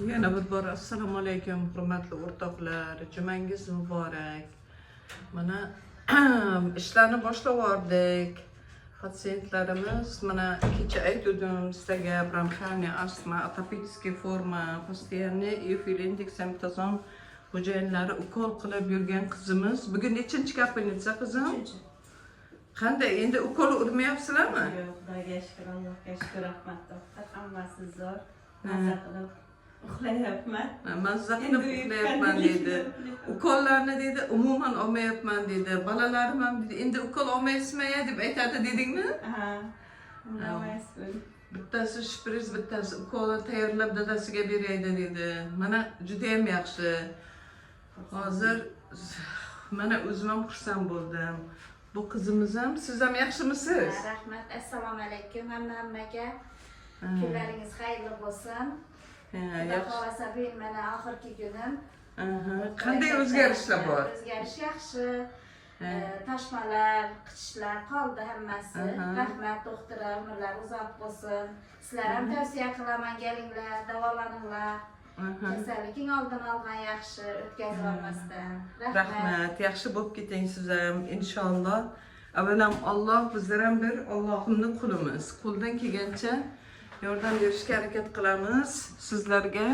Yana bir bor assalomu alaykum hurmatli o'rtoqlar, jumangiz muborak. Mana ishlarni boshlab yubordik. Patsientlarimiz mana kecha aytdim sizlarga bronxialniy astma, atopическая forma, постоянный eofil indeksantazon xo'jayinlari ukol qilib yurgan qizimiz. Bugun nechinchi kapinitsa qizim? Qanday? Endi ukol urmayapsizlarmi? Yo'q, Xudoga shukr, Allohga shukr, rahmat doktor. Hammasi zo'r. Mazza qilib uxlayapman. Mazza qilib uxlayapman dedi. Ukollarni dedi umuman olmayapman dedi. Bolalarim ham dedi endi ukol olmaysizmi deb aytadi dedingmi? Ha. Olmaysiz. Bittasi shpris, bittasi ukolni tayyorlab dadasiga beraydi dedi. Mana juda ham yaxshi. Hozir mana o'zim ham xursand bo'ldim. Bu qizimiz ham, siz ham yaxshimisiz? Rahmat, assalomu alaykum hammaga. Kunlaringiz xayrli bo'lsin. Xudo xolasa bu mana oxirgi kunim. Qanday o'zgarishlar bor? O'zgarish yaxshi. Tashmalar, qichishlar qoldi hammasi. Rahmat doktor, umrlar uzoq bo'lsin. Sizlar ham tavsiya qilaman, kelinglar, davolaninglar. Kasallikning oldini olgan yaxshi, o'tkazib olmasdan. Rahmat, yaxshi bo'lib keting siz ham inshaalloh. Avvalam Alloh, bizlar ham bir Allohimning qulimiz. Qo'ldan kelgancha yordam berishga harakat qilamiz sizlarga.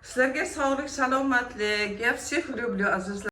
Sizlarga sog'lik, salomatlik, gap, всех люблю azizlar.